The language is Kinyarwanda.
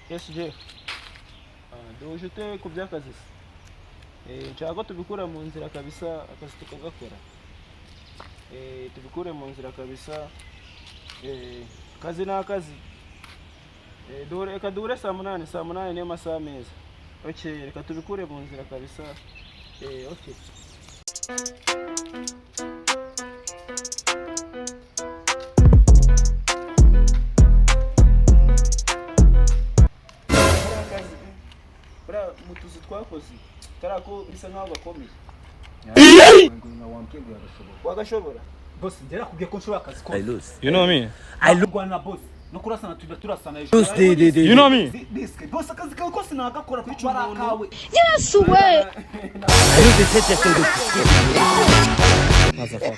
Yes je. Duje ute ku by'akazi. Nshaka ko tubikura mu nzira kabisa akazi tukagakora. Tubikure mu nzira kabisa. Kazi na akazi. Reka duhure saa munani niyo masaha meza. Okay, reka tubikure mu nzira kabisa. Okay. Bra mutuzi twakoze tarako bisa nkaho bakomeye. Wagashobora. Boss, ndera kubye ko nshobora akazi ko. You know me? I look na boss. No kurasana turasana ejo. You know me? This boss akazi kawe kose nagakora kuri cyumba kawe. Yes way. Motherfucker.